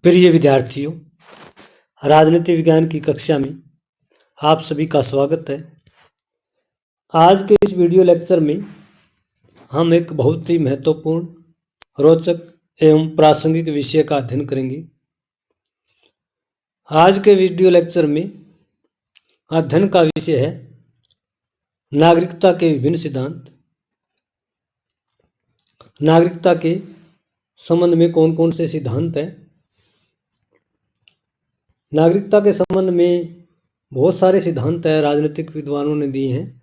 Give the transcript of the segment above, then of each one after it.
प्रिय विद्यार्थियों, राजनीति विज्ञान की कक्षा में आप सभी का स्वागत है। आज के इस वीडियो लेक्चर में हम एक बहुत ही महत्वपूर्ण, रोचक एवं प्रासंगिक विषय का अध्ययन करेंगे। आज के वीडियो लेक्चर में अध्ययन का विषय है नागरिकता के विभिन्न सिद्धांत। नागरिकता के संबंध में कौन कौन से सिद्धांत हैं। नागरिकता के संबंध में बहुत सारे सिद्धांत हैं, राजनीतिक विद्वानों ने दिए हैं।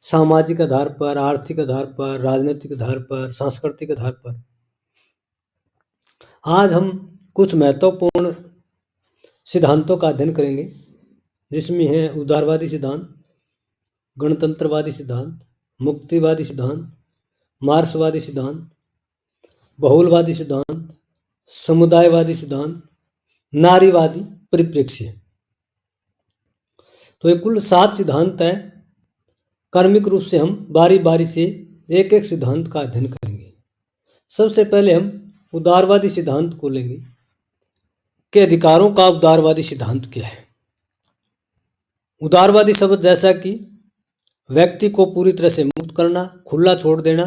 सामाजिक आधार पर, आर्थिक आधार पर, राजनीतिक आधार पर, सांस्कृतिक आधार पर। आज हम कुछ महत्वपूर्ण सिद्धांतों का अध्ययन करेंगे, जिसमें है उदारवादी सिद्धांत, गणतंत्रवादी सिद्धांत, मुक्तिवादी सिद्धांत, मार्क्सवादी सिद्धांत, बहुलवादी सिद्धांत, समुदायवादी सिद्धांत, नारीवादी परिप्रेक्ष्य। तो ये कुल 7 सिद्धांत है। क्रमिक रूप से हम बारी बारी से एक एक सिद्धांत का अध्ययन करेंगे। सबसे पहले हम उदारवादी सिद्धांत को लेंगे कि अधिकारों का उदारवादी सिद्धांत क्या है। उदारवादी शब्द जैसा कि व्यक्ति को पूरी तरह से मुक्त करना, खुला छोड़ देना,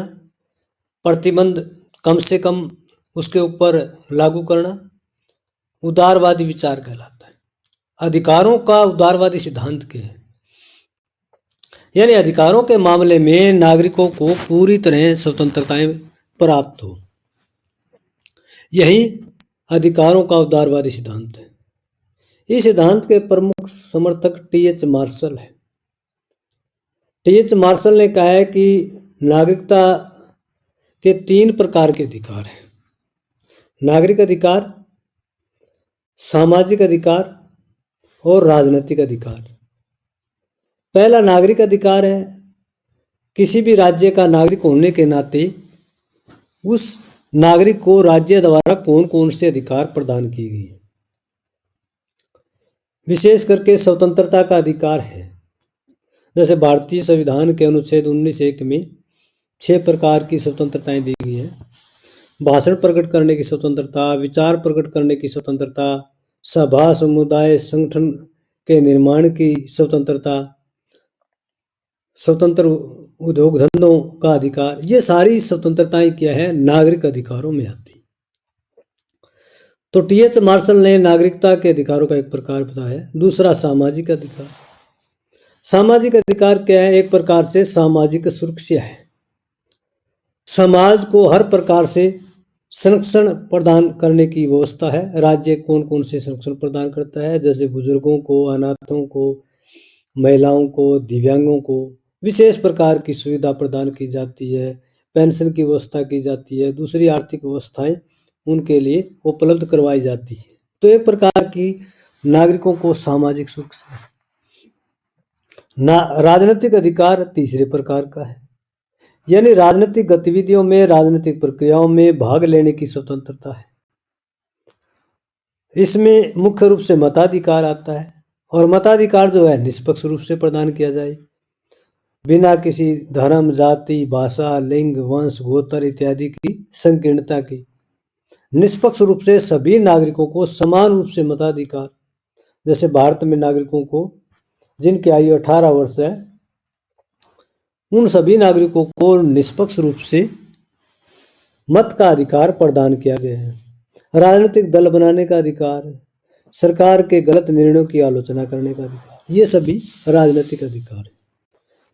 प्रतिबंध कम से कम उसके ऊपर लागू करना, उदारवादी विचार कहलाता है। अधिकारों का उदारवादी सिद्धांत क्या है? यानी अधिकारों के मामले में नागरिकों को पूरी तरह स्वतंत्रताएं प्राप्त हो, यही अधिकारों का उदारवादी सिद्धांत है। इस सिद्धांत के प्रमुख समर्थक टी.एच. मार्शल है। टी.एच. मार्शल ने कहा है कि नागरिकता के 3 प्रकार के अधिकार हैं: नागरिक अधिकार, सामाजिक अधिकार और राजनीतिक अधिकार। पहला नागरिक अधिकार है, किसी भी राज्य का नागरिक होने के नाते उस नागरिक को राज्य द्वारा कौन कौन से अधिकार प्रदान किए गए हैं। विशेष करके स्वतंत्रता का अधिकार है। जैसे भारतीय संविधान के अनुच्छेद 19(1) में 6 प्रकार की स्वतंत्रताएं दी गई हैं: भाषण प्रकट करने की स्वतंत्रता, विचार प्रकट करने की स्वतंत्रता, सभा, समुदाय, संगठन के निर्माण की स्वतंत्रता, स्वतंत्र उद्योग धंधों का अधिकार। ये सारी स्वतंत्रताएं क्या है? नागरिक अधिकारों में आती। तो टी.एच. मार्शल ने नागरिकता के अधिकारों का एक प्रकार बताया। दूसरा सामाजिक अधिकार। सामाजिक अधिकार क्या है? एक प्रकार से सामाजिक सुरक्षा है। समाज को हर प्रकार से संरक्षण प्रदान करने की व्यवस्था है। राज्य कौन कौन से संरक्षण प्रदान करता है? जैसे बुजुर्गों को, अनाथों को, महिलाओं को, दिव्यांगों को विशेष प्रकार की सुविधा प्रदान की जाती है, पेंशन की व्यवस्था की जाती है, दूसरी आर्थिक व्यवस्थाएं उनके लिए उपलब्ध करवाई जाती है। तो एक प्रकार की नागरिकों को सामाजिक सुरक्षा है। राजनीतिक अधिकार तीसरे प्रकार का है, यानी राजनीतिक गतिविधियों में, राजनीतिक प्रक्रियाओं में भाग लेने की स्वतंत्रता है। इसमें मुख्य रूप से मताधिकार आता है, और मताधिकार जो है निष्पक्ष रूप से प्रदान किया जाए, बिना किसी धर्म, जाति, भाषा, लिंग, वंश, गोत्र इत्यादि की संकीर्णता की। निष्पक्ष रूप से सभी नागरिकों को समान रूप से मताधिकार। जैसे भारत में नागरिकों को, जिनकी आयु 18 वर्ष है, उन सभी नागरिकों को निष्पक्ष रूप से मत का अधिकार प्रदान किया गया है। राजनीतिक दल बनाने का अधिकार, सरकार के गलत निर्णयों की आलोचना करने का अधिकार, ये सभी राजनीतिक अधिकार है।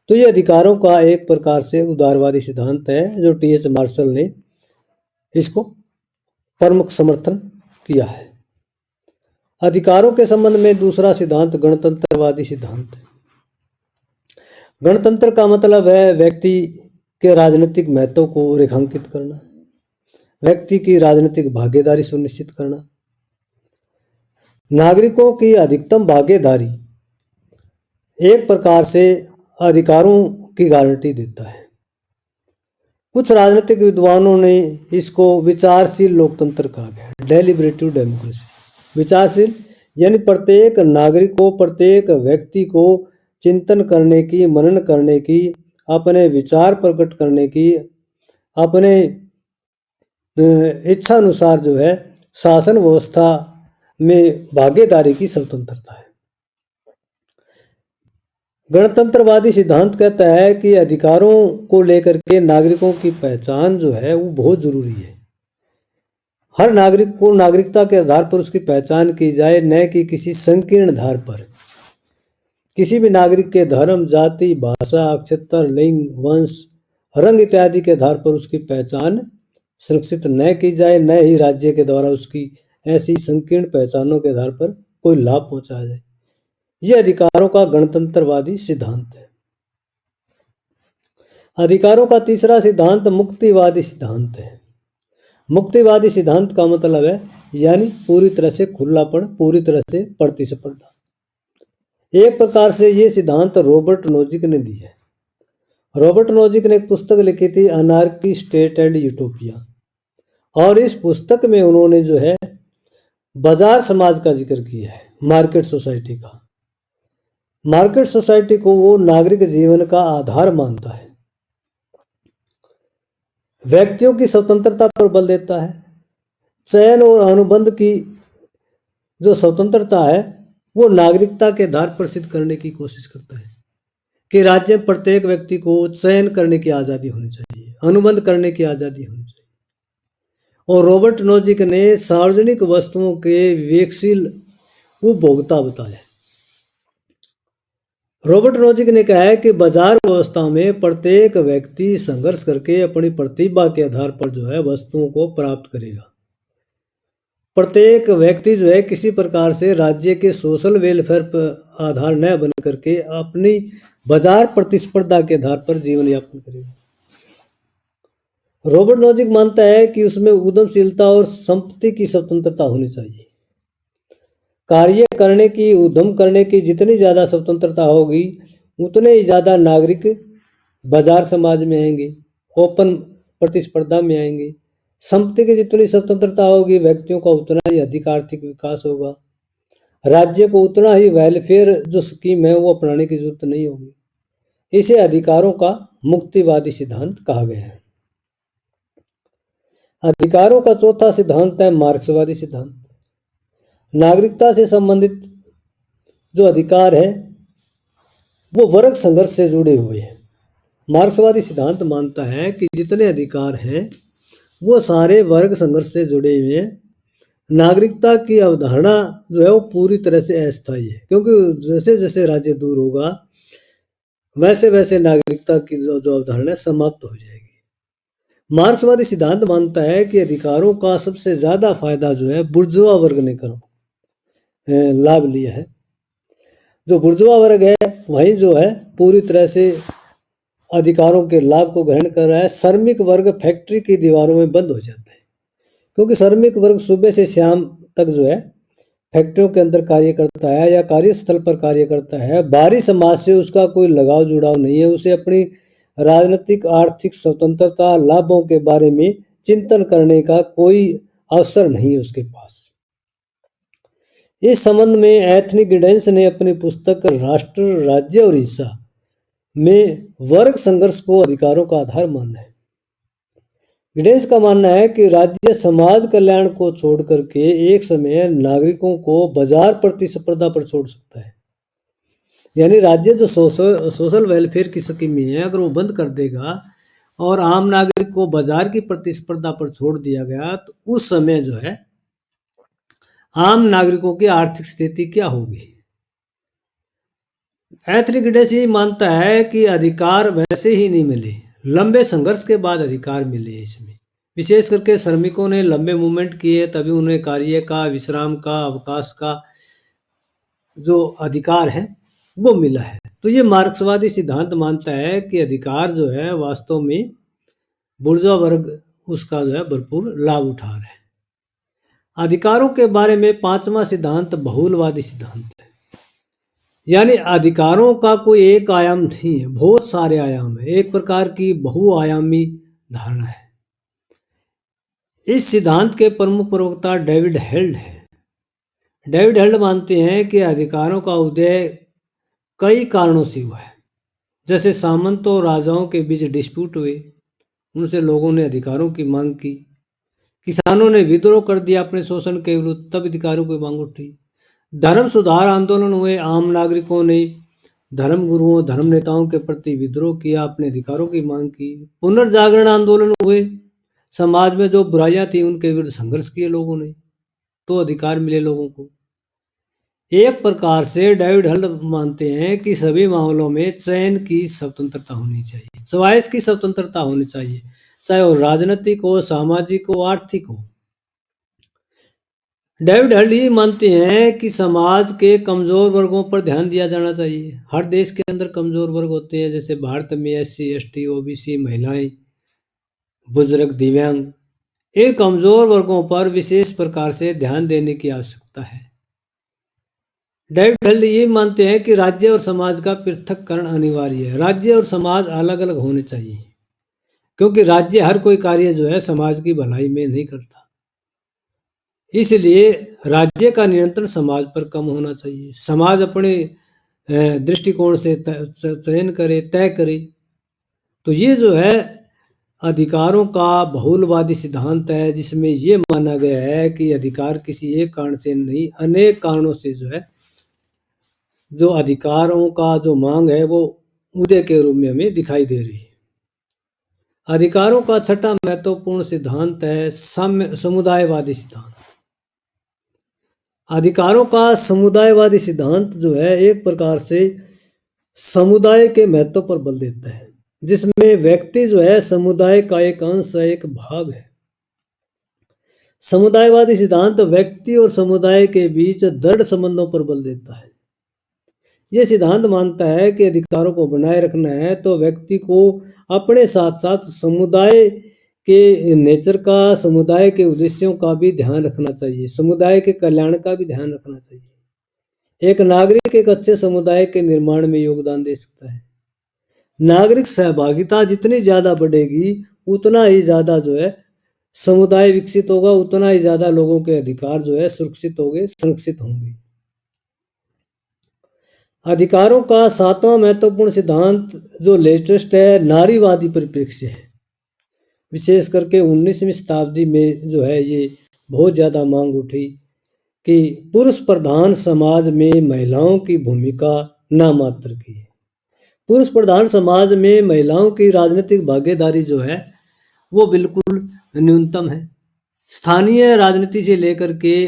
तो ये अधिकारों का एक प्रकार से उदारवादी सिद्धांत है, जो टी.एच. मार्शल ने इसको प्रमुख समर्थन किया है। अधिकारों के संबंध में दूसरा सिद्धांत गणतंत्रवादी सिद्धांत है। गणतंत्र का मतलब है व्यक्ति के राजनीतिक महत्व को रेखांकित करना, व्यक्ति की राजनीतिक भागीदारी सुनिश्चित करना, नागरिकों की अधिकतम भागीदारी एक प्रकार से अधिकारों की गारंटी देता है। कुछ राजनीतिक विद्वानों ने इसको विचारशील लोकतंत्र कहा गया, डेलिब्रेटिव डेमोक्रेसी। विचारशील यानी प्रत्येक नागरिक को, प्रत्येक व्यक्ति को चिंतन करने की, मनन करने की, अपने विचार प्रकट करने की, अपने इच्छा अनुसार जो है शासन व्यवस्था में भागीदारी की स्वतंत्रता है। गणतंत्रवादी सिद्धांत कहता है कि अधिकारों को लेकर के नागरिकों की पहचान जो है वो बहुत जरूरी है। हर नागरिक को नागरिकता के आधार पर उसकी पहचान की जाए, न कि किसी संकीर्ण आधार पर। किसी भी नागरिक के धर्म, जाति, भाषा, अक्षत्र, लिंग, वंश, रंग इत्यादि के आधार पर उसकी पहचान सुरक्षित न की जाए, न ही राज्य के द्वारा उसकी ऐसी संकीर्ण पहचानों के आधार पर कोई लाभ पहुंचाया जाए। यह अधिकारों का गणतंत्रवादी सिद्धांत है। अधिकारों का तीसरा सिद्धांत मुक्तिवादी सिद्धांत है। मुक्तिवादी सिद्धांत का मतलब है यानी पूरी तरह से खुलापन, पूरी तरह से प्रतिस्पर्धा। एक प्रकार से ये सिद्धांत रॉबर्ट नोजिक ने दी है। रॉबर्ट नोजिक ने एक पुस्तक लिखी थी, अनार्की, स्टेट एंड यूटोपिया, और इस पुस्तक में उन्होंने जो है बाजार समाज का जिक्र किया है, मार्केट सोसाइटी का। मार्केट सोसाइटी को वो नागरिक जीवन का आधार मानता है, व्यक्तियों की स्वतंत्रता पर बल देता है। चयन और अनुबंध की जो स्वतंत्रता है वो नागरिकता के आधार पर सिद्ध करने की कोशिश करता है कि राज्य में प्रत्येक व्यक्ति को चयन करने की आज़ादी होनी चाहिए, अनुबंध करने की आज़ादी होनी चाहिए। और रॉबर्ट नोजिक ने सार्वजनिक वस्तुओं के विवेकशील उपभोक्ता बताया। रॉबर्ट नोजिक ने कहा है कि बाजार व्यवस्था में प्रत्येक व्यक्ति संघर्ष करके अपनी प्रतिभा के आधार पर जो है वस्तुओं को प्राप्त करेगा। प्रत्येक व्यक्ति जो है किसी प्रकार से राज्य के सोशल वेलफेयर पर आधार न बन करके अपनी बाजार प्रतिस्पर्धा के आधार पर जीवन यापन करेगा। रॉबर्ट नोजिक मानता है कि उसमें उद्यमशीलता और संपत्ति की स्वतंत्रता होनी चाहिए। कार्य करने की, उद्यम करने की जितनी ज़्यादा स्वतंत्रता होगी उतने ही ज़्यादा नागरिक बाजार समाज में आएंगे, ओपन प्रतिस्पर्धा में आएंगे। संपत्ति की जितनी स्वतंत्रता होगी व्यक्तियों का उतना ही अधिक आर्थिक विकास होगा। राज्य को उतना ही वेलफेयर जो स्कीम है वो अपनाने की जरूरत नहीं होगी। इसे अधिकारों का मुक्तिवादी सिद्धांत कहा गया है। अधिकारों का चौथा सिद्धांत है मार्क्सवादी सिद्धांत। नागरिकता से संबंधित जो अधिकार है वो वर्ग संघर्ष से जुड़े हुए हैं। मार्क्सवादी सिद्धांत मानता है कि जितने अधिकार हैं वो सारे वर्ग संघर्ष से जुड़े हुए हैं। नागरिकता की अवधारणा जो है वो पूरी तरह से अस्थायी है, क्योंकि जैसे जैसे राज्य दूर होगा वैसे वैसे नागरिकता की जो अवधारणा समाप्त हो जाएगी। मार्क्सवादी सिद्धांत मानता है कि अधिकारों का सबसे ज़्यादा फायदा जो है बुर्जुआ वर्ग ने लाभ लिया है। जो बुर्जुआ वर्ग है वही जो है पूरी तरह से अधिकारों के लाभ को ग्रहण कर रहा है। श्रमिक वर्ग फैक्ट्री की दीवारों में बंद हो जाता है, क्योंकि श्रमिक वर्ग सुबह से शाम तक जो है फैक्ट्रियों के अंदर कार्य करता है या कार्यस्थल पर कार्य करता है। बाहरी समाज से उसका कोई लगाव जुड़ाव नहीं है। उसे अपनी राजनीतिक, आर्थिक स्वतंत्रता, लाभों के बारे में चिंतन करने का कोई अवसर नहीं है उसके पास। इस संबंध में एंथनी गिडेंस ने अपनी पुस्तक राष्ट्र, राज्य और हिस्सा में वर्ग संघर्ष को अधिकारों का आधार मानना है। गिडेंस का मानना है कि राज्य समाज कल्याण को छोड़ करके एक समय नागरिकों को बाजार प्रतिस्पर्धा पर छोड़ सकता है। यानी राज्य जो सोशल वेलफेयर की स्कीमें है अगर वो बंद कर देगा और आम नागरिक को बाजार की प्रतिस्पर्धा पर छोड़ दिया गया तो उस समय जो है आम नागरिकों की आर्थिक स्थिति क्या होगी। एंथनी गिडेंस ये मानता है कि अधिकार वैसे ही नहीं मिले, लंबे संघर्ष के बाद अधिकार मिले। इसमें विशेष करके श्रमिकों ने लंबे मूवमेंट किए तभी उन्हें कार्य का, विश्राम का, अवकाश का जो अधिकार है वो मिला है। तो ये मार्क्सवादी सिद्धांत मानता है कि अधिकार जो है वास्तव में बुर्जुआ वर्ग उसका जो है भरपूर लाभ उठा रहा है। अधिकारों के बारे में पांचवा सिद्धांत बहुलवादी सिद्धांत है। यानी अधिकारों का कोई एक आयाम नहीं है, बहुत सारे आयाम है। एक प्रकार की बहुआयामी धारणा है। इस सिद्धांत के प्रमुख प्रवक्ता डेविड हेल्ड है। डेविड हेल्ड मानते हैं कि अधिकारों का उदय कई कारणों से हुआ है। जैसे सामंतों और राजाओं के बीच डिस्प्यूट हुए, उनसे लोगों ने अधिकारों की मांग की। किसानों ने विद्रोह कर दिया अपने शोषण के विरुद्ध, तब अधिकारों की मांग उठी। धर्म सुधार आंदोलन हुए, आम नागरिकों ने धर्म गुरुओं, धर्म नेताओं के प्रति विद्रोह किया, अपने अधिकारों की मांग की। पुनर्जागरण आंदोलन हुए, समाज में जो बुराइयां थी उनके विरुद्ध संघर्ष किए लोगों ने, तो अधिकार मिले लोगों को। एक प्रकार से डेविड हल मानते हैं कि सभी मामलों में चयन की स्वतंत्रता होनी चाहिए, चॉइस की स्वतंत्रता होनी चाहिए, चाहे वो राजनीतिक हो, सामाजिक हो, आर्थिक हो। डेविड हल ये मानते हैं कि समाज के कमजोर वर्गों पर ध्यान दिया जाना चाहिए। हर देश के अंदर कमजोर वर्ग होते हैं, जैसे भारत में SC, ST, OBC, महिलाएं, बुजुर्ग, दिव्यांग। इन कमजोर वर्गों पर विशेष प्रकार से ध्यान देने की आवश्यकता है। डेविड हल ये मानते हैं कि राज्य और समाज का पृथक्करण अनिवार्य है। राज्य और समाज अलग अलग होने चाहिए, क्योंकि राज्य हर कोई कार्य जो है समाज की भलाई में नहीं करता। इसलिए राज्य का नियंत्रण समाज पर कम होना चाहिए। समाज अपने दृष्टिकोण से चयन करे, तय करे। तो ये जो है अधिकारों का बहुलवादी सिद्धांत है, जिसमें ये माना गया है कि अधिकार किसी एक कारण से नहीं, अनेक कारणों से जो है जो अधिकारों का जो मांग है वो उदय के रूप में हमें दिखाई दे रही है। अधिकारों का छठा महत्वपूर्ण सिद्धांत है समुदायवादी सिद्धांत। अधिकारों का समुदायवादी सिद्धांत जो है एक प्रकार से समुदाय के महत्व पर बल देता है, जिसमें व्यक्ति जो है समुदाय का एक अंश है, एक भाग है। समुदायवादी सिद्धांत व्यक्ति और समुदाय के बीच दृढ़ संबंधों पर बल देता है। यह सिद्धांत मानता है कि अधिकारों को बनाए रखना है तो व्यक्ति को अपने साथ साथ समुदाय के नेचर का, समुदाय के उद्देश्यों का भी ध्यान रखना चाहिए, समुदाय के कल्याण का भी ध्यान रखना चाहिए। एक नागरिक एक अच्छे समुदाय के निर्माण में योगदान दे सकता है। नागरिक सहभागिता जितनी ज्यादा बढ़ेगी उतना ही ज्यादा जो है समुदाय विकसित होगा, उतना ही ज्यादा लोगों के अधिकार जो है सुरक्षित होंगे, संरक्षित होंगे। अधिकारों का सातवां महत्वपूर्ण सिद्धांत जो लेटेस्ट है, नारीवादी परिप्रेक्ष्य है। विशेष करके 19वीं शताब्दी में जो है ये बहुत ज़्यादा मांग उठी कि पुरुष प्रधान समाज में महिलाओं की भूमिका नामात्र की है। पुरुष प्रधान समाज में महिलाओं की राजनीतिक भागीदारी जो है वो बिल्कुल न्यूनतम है। स्थानीय राजनीति से लेकर के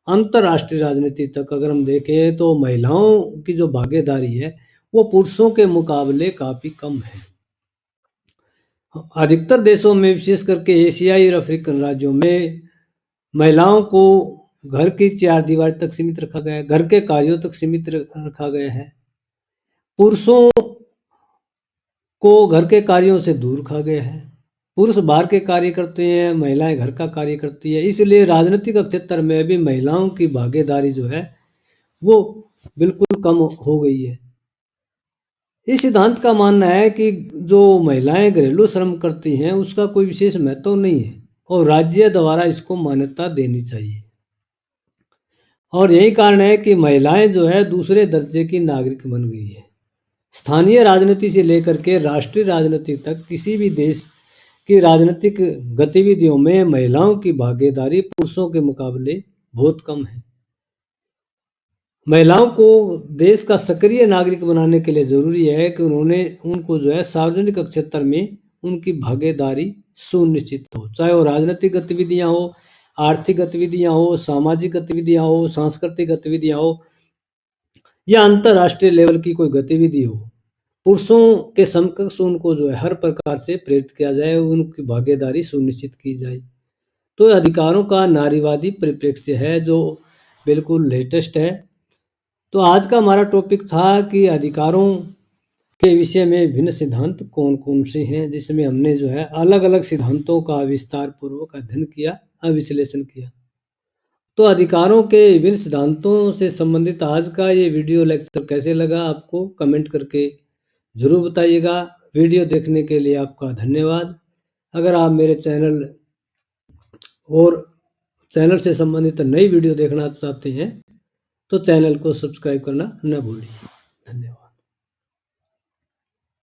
अंतर्राष्ट्रीय राजनीति तक अगर हम देखें तो महिलाओं की जो भागीदारी है वो पुरुषों के मुकाबले काफ़ी कम है। अधिकतर देशों में, विशेष करके एशियाई और अफ्रीकन राज्यों में, महिलाओं को घर की चार दीवार तक सीमित रखा गया है, घर के कार्यों तक सीमित रखा गया है। पुरुषों को घर के कार्यों से दूर रखा गया है। पुरुष बाहर के कार्य करते हैं, महिलाएं घर का कार्य करती है। इसलिए राजनीतिक क्षेत्र में भी महिलाओं की भागीदारी जो है वो बिल्कुल कम हो गई है। इस सिद्धांत का मानना है कि जो महिलाएं घरेलू श्रम करती हैं उसका कोई विशेष महत्व नहीं है और राज्य द्वारा इसको मान्यता देनी चाहिए। और यही कारण है कि महिलाएं जो है दूसरे दर्जे की नागरिक बन गई है। स्थानीय राजनीति से लेकर के राष्ट्रीय राजनीति तक किसी भी देश की राजनीतिक गतिविधियों में महिलाओं की भागीदारी पुरुषों के मुकाबले बहुत कम है। महिलाओं को देश का सक्रिय नागरिक बनाने के लिए जरूरी है कि उनको जो है सार्वजनिक क्षेत्र में उनकी भागीदारी सुनिश्चित हो, चाहे वो राजनीतिक गतिविधियां हो, आर्थिक गतिविधियां हो, सामाजिक गतिविधियां हो, सांस्कृतिक गतिविधियां हो या अंतर्राष्ट्रीय लेवल की कोई गतिविधि हो। पुरुषों के समकक्ष उनको जो है हर प्रकार से प्रेरित किया जाए, उनकी भागीदारी सुनिश्चित की जाए। तो अधिकारों का नारीवादी परिप्रेक्ष्य है जो बिल्कुल लेटेस्ट है। तो आज का हमारा टॉपिक था कि अधिकारों के विषय में विभिन्न सिद्धांत कौन कौन से हैं, जिसमें हमने जो है अलग अलग सिद्धांतों का विस्तार पूर्वक अध्ययन किया, विश्लेषण किया। तो अधिकारों के विभिन्न सिद्धांतों से संबंधित आज का ये वीडियो लेक्चर कैसे लगा आपको कमेंट करके ज़रूर बताइएगा। वीडियो देखने के लिए आपका धन्यवाद। अगर आप मेरे चैनल से संबंधित नई वीडियो देखना चाहते हैं तो चैनल को सब्सक्राइब करना न भूलिए।